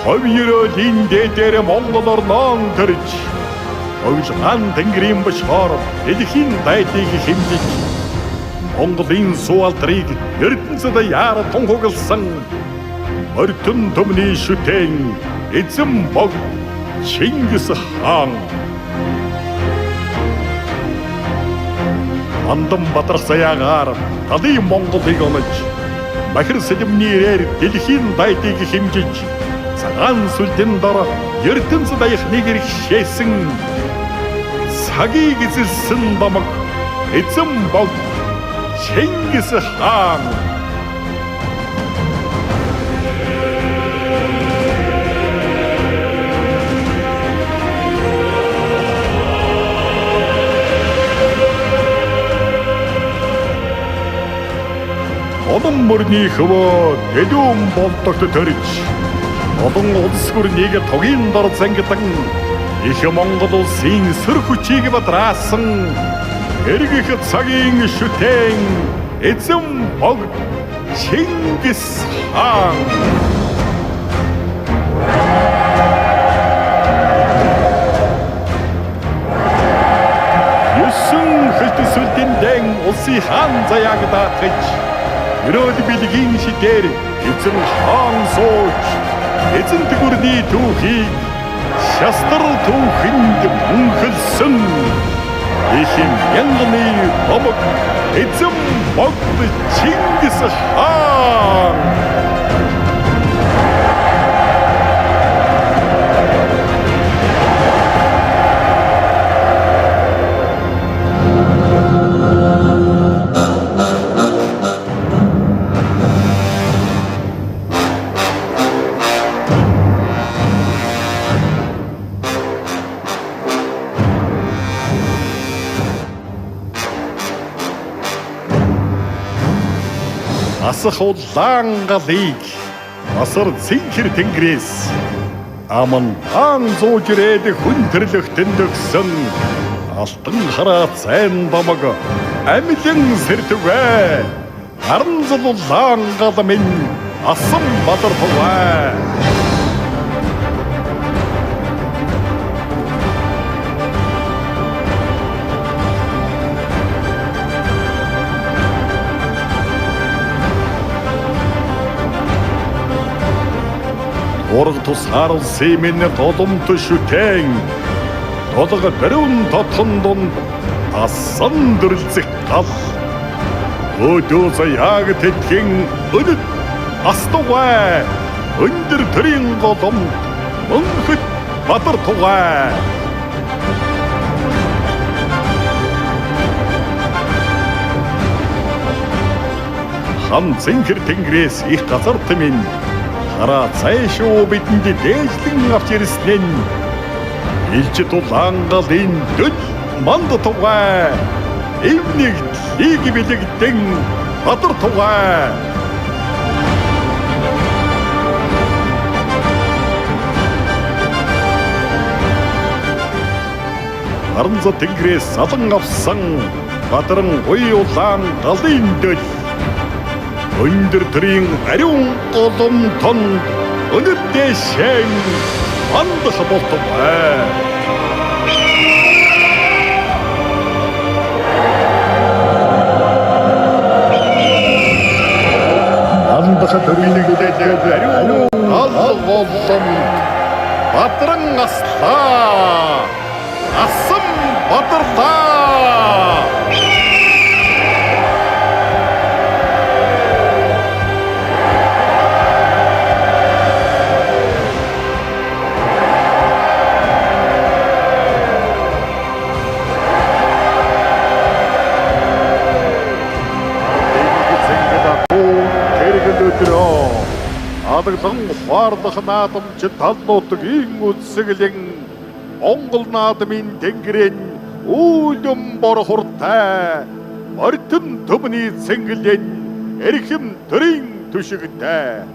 Ховёрын дээдээр Монгол орнон төрж Ойлган тэнгэрийн бошгоор дэлхийн дайдыг хэмжиж Монголын суу алдрыг ертөнцөд яар тунхагласан Морьтон төмний шүтэн эзэн бог Чингис хаан Андан батрах заяагаар талын Монголыг онож Бахир сэдэмнийрээр дэлхийн дайдыг хэмжиж Цагаан сүлжин дор ертөнцөд аяхныг иргэшээсэн цагийг эзэлсэн бамаг эзэн бог Чингис хаан Олон мөрний хөвөө дэлүүн болдогт төрж олон улс гүрнийг тогийн дор зангидан их Монгол улсын сүр хүчийг бадраасан эргэх цагийн шүтэн эзэн бог Чингис хаан Юусэн хөлтөсөлтийн дэн улсын хаан заяаг даатгаж Өрөөд билгийн шидээр эзэн хаан сууж эзэн тгүрний түүхийг шастар түүхэнд мөнхөлсөн ихэн янганы бомог эзэн бог Чингис хаан Асах улаан галыг асар цэнхэр тэнгэрээс аман хаан зууж ирээд хүндэрлэх тэндөгсөн алтан хараа цайн бамаг амилан сэртвэ харан зул улаан гал минь асан бадар хуваа Ураг тусгаар улсын минь толомт шүтэн толго дөрвөн тотхон дунд асан дөрлцэх гал өдөө заяаг тэтгэн өнөд астугай өндөр төрийн голом мөнхөд бадар тугай хан цэнхэр тэнгэрээс их газарт минь хараа цайшуу бидэнд дээжлэн авч ирсэн нь илч тулаан галын дөд манд тугай эвнийг лиг билэгдэн бадар тугай Аранза тэнгэрээс салан авсан бадаран уй улаан галын дөд өндөр төрийн ариун голом тон өнөд дэшэн андах болтугай андах төрийн дэшэн ариун голом бадран аслаа асан бадарлаа Адаглан ухаарлах наадамч талнуудгийн үсгэлэн Монгол наадмын тэнгэрэн үүлэн бор хуртай Морьтон төмний цэнгэлэн эрхэм төрийн түшигтэй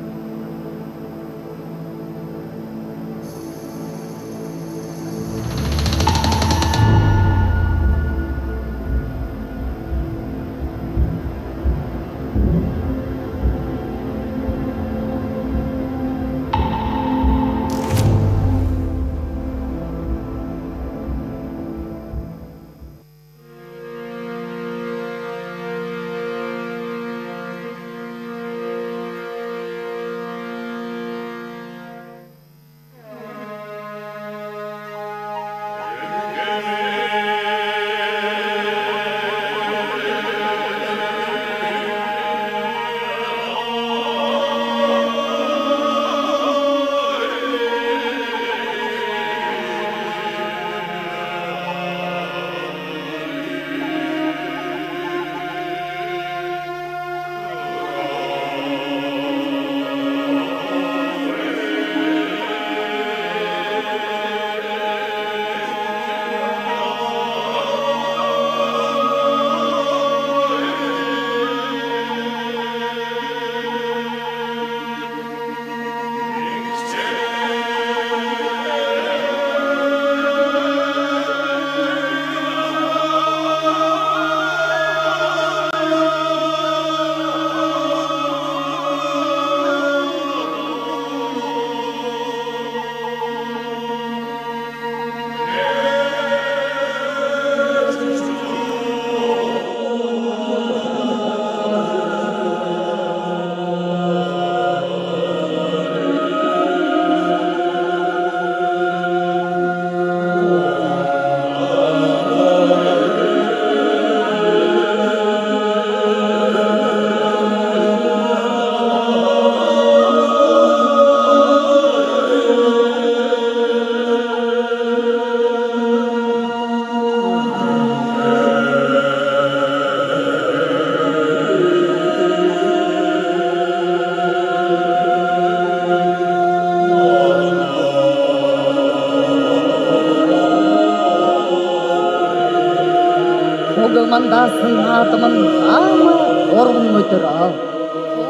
мандасан наадман хаама уран өдрөө.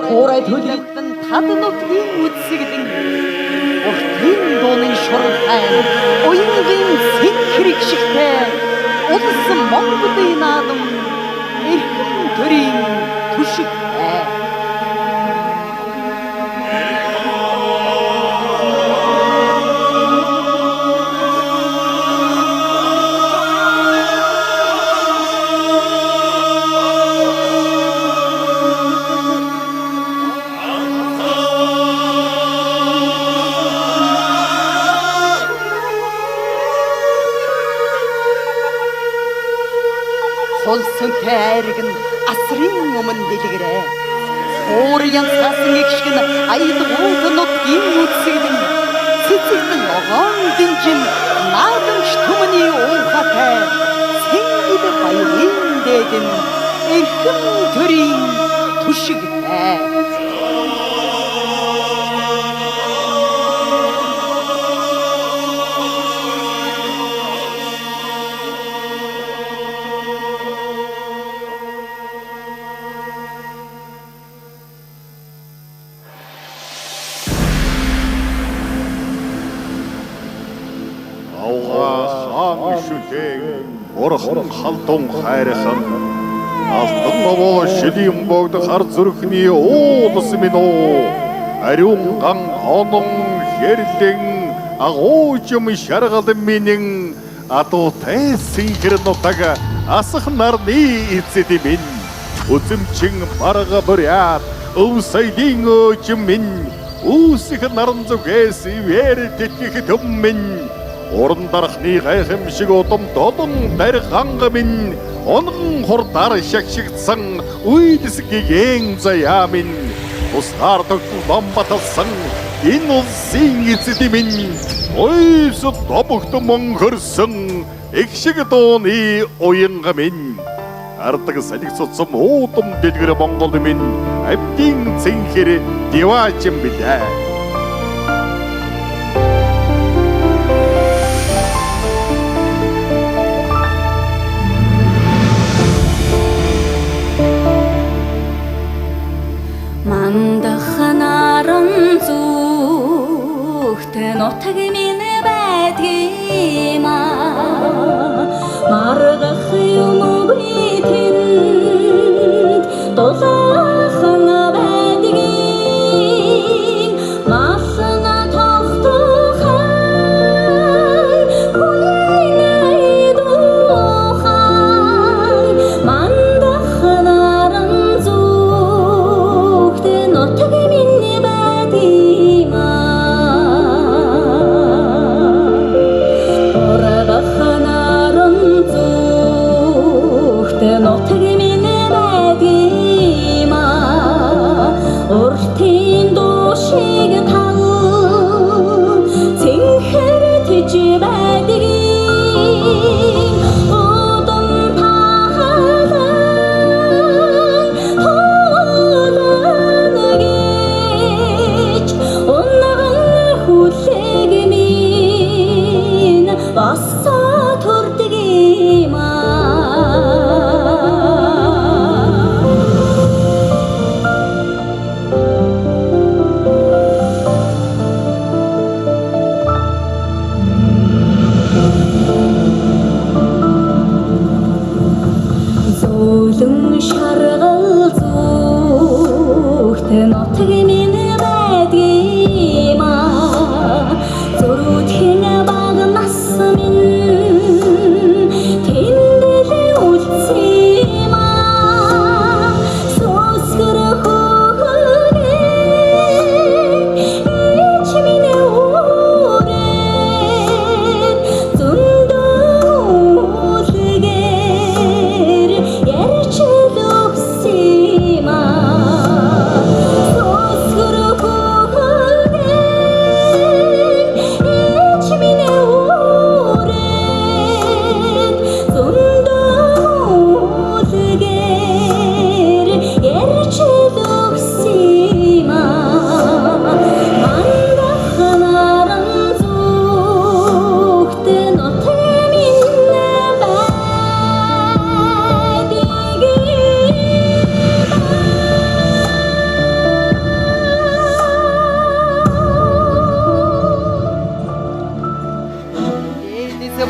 Хуурай төлөвдөн тад нутгийн үдсэгдэн. Уртын дууны шурхай, уянгийн сэт хэрэг шигтэй. Улсын Монголын наадам эрхэм төрийн түшигтэй. Хулсөнтэй айраг нь асрын өмнө дэлгэрээ. Хуурьян сасан эгшгэн аялгууд нутгийн үдсэгдэн. Цэцэгдэн ногоон динжин наадамч түмний уухатай. Сэнгид баярын дэгэн эрхэм төрийн түшигтэй. Орхон халдун хайрхан алтан овоо шилийн богд хар зүрхний уулс минь оо ариун ган онон хэрлэн агуучм шаргал минь атуутай синхэр нутаг асах нарны эцэд минь үзэмчин барга бүряат өвсөйдийн өчм минь үүсэх наран зүгээс вэр тэтгэх төм минь Орон дарахны гайхамшиг удам додон дарганга минь онгон хурдар шагшигдсан үйдэсгийгэн заяа минь тусгаар тогтол бамбаталсан энэ улсын эцэд минь ойс добогт мөнгөрсөн эгшиг дууны уянга минь ардаг салхи цуцсан уудам дэлгэр Монгол минь амтын цэнхэр диваачин билээ. Нутаг минь байдгиймаа маргах юм би тэнд дулаахан байдгийм масна тогтохай хүлээнэй дуухай мандах наран зүгт нутаг минь байдгиймаа нутаг минь байдгиймаа уртын дуушиг тал цэнхэр тэж байдгийм удам тахалан хоолон гэж унган хүлэг минь бассаа төрдгиймаа шаргал зүгт нутаг минь байдгиймаа зүрхэн баг нас минь тэндэл үлдсиймаа сөсгөр хөөген эч минь өөрэн зөндөлгэр ярьч Эч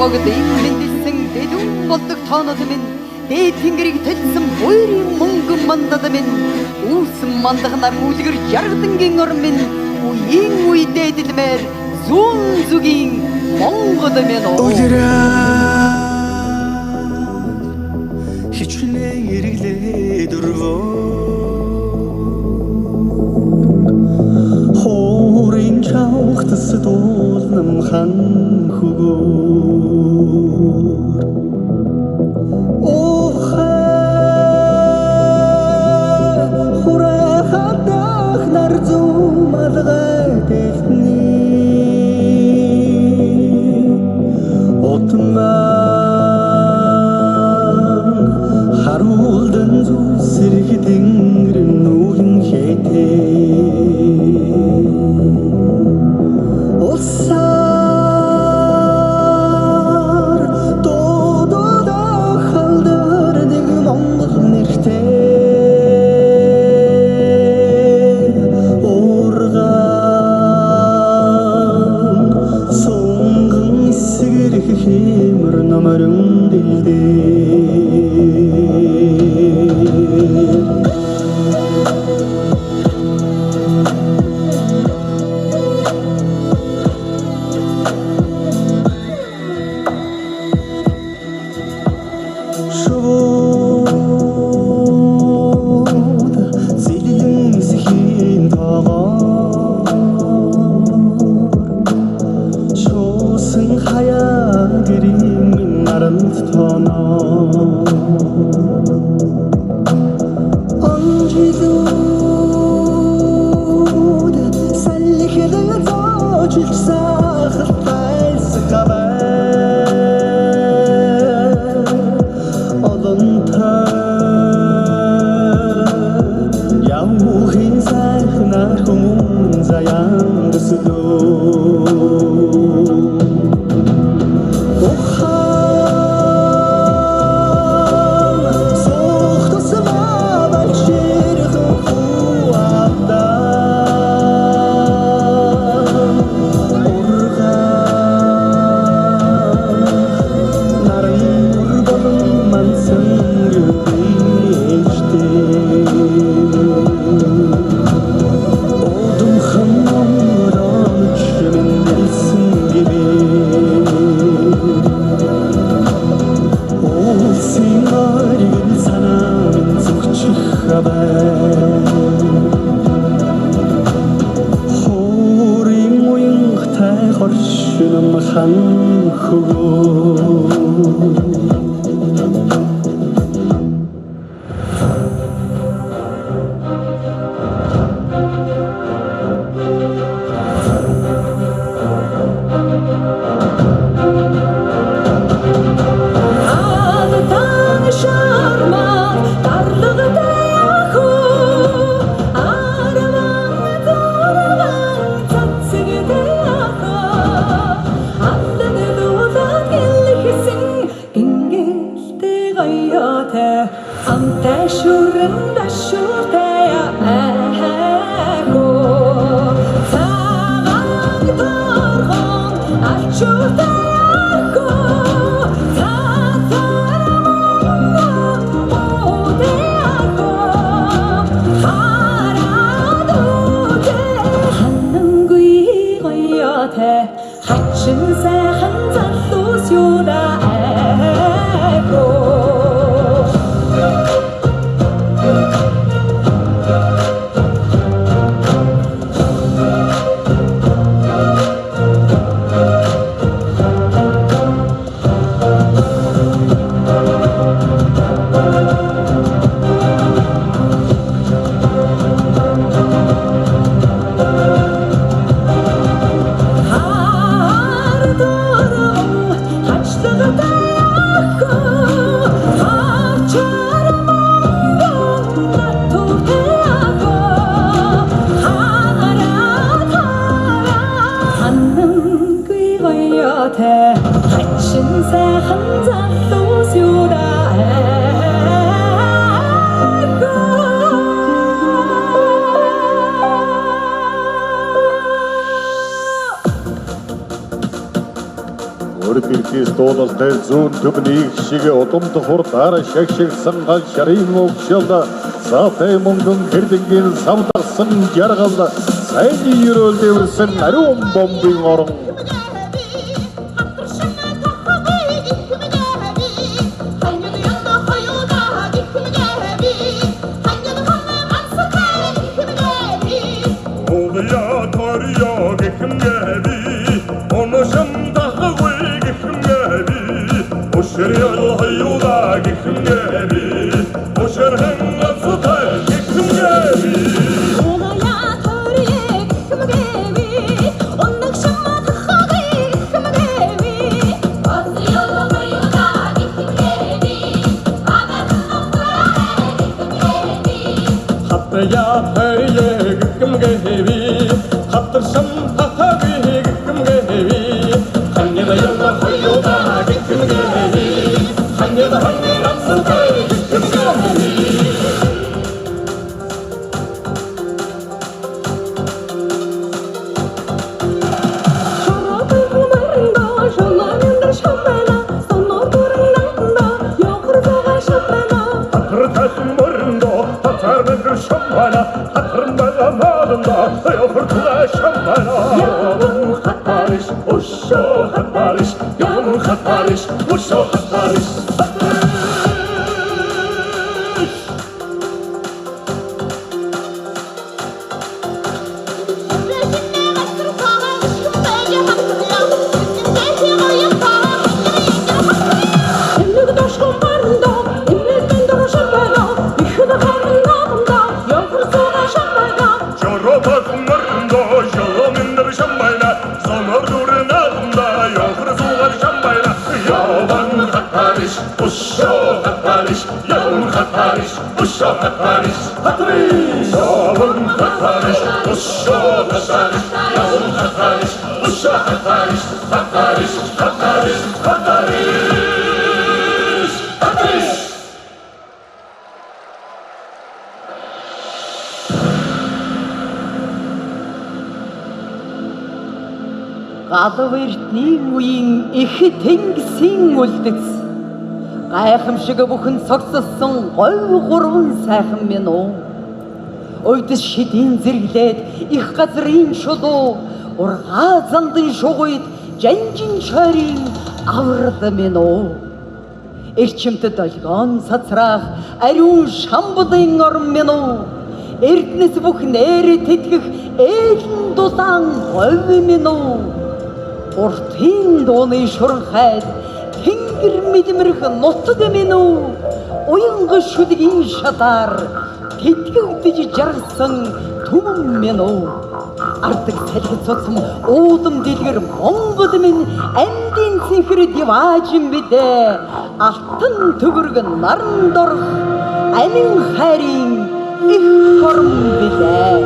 Богд мэндэлсэн дэдүүн болдог тоонод минь дээд тэнгэрийг төлсөн буйрын мөнгөн мандад минь үүсэн мандахнаар үлгэр жаргадангийн ор минь үеийн үе дээдэлмээр зүүн зүгийн Монгол минь хичнээн ирэглээ дөрвөө хоорын чавхтас дуулнам хан хөгөөр хураа хадах нар зумалгай техний отман харуулдан зүсэрх тэнгэр нүүрэн хэтээ улсаар дуудаа халдар нэг Монгол нэртэй ургаан сонгон эсгэрх хэмэр намаран дэлдээ Өргөлгөөс дуулалтай зүүн түбний шиг удамд хурдаар шагшигсан гал шарын мөвшөлд сатай мөнгөн хэрдэнгийн савдагсан жаргал сайн ерөөл дэвэрсэн ариун бомбын орон Гадвэртний үеийн их тэнгисийн үлдэц гайхамшиг бүхэн цогцолсон говь гурван сайхан минь уу ойдс шидийн зэрэглээд их газрын шулуу ургаа зандан шугуйд жанжин шорийн аврал минь уу эрчимт долгион цацраах ариун шамбудын орн минь уу эрдэнэс бүх нэр тэтгэх ээлэн дулаан говь минь уу уртын дууны шуранхайд тэнгэр мэдмэрх нутад минь үү уянга шүдгийн шатаар тэтгэгдэж жаргасан түмэн минь үү ардаг салхи цуцм уудам дэлгэр Монгол минь амдын цэнхэр диваажин бидээ алтан төгөрг наран дорх амин хайрын их хорм билээ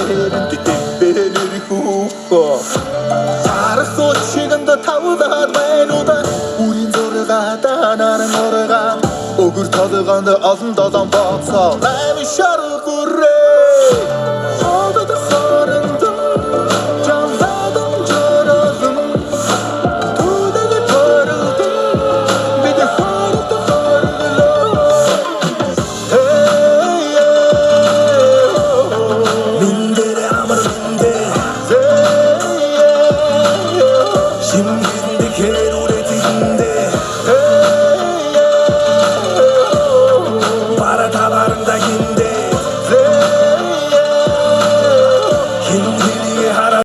Тэрэн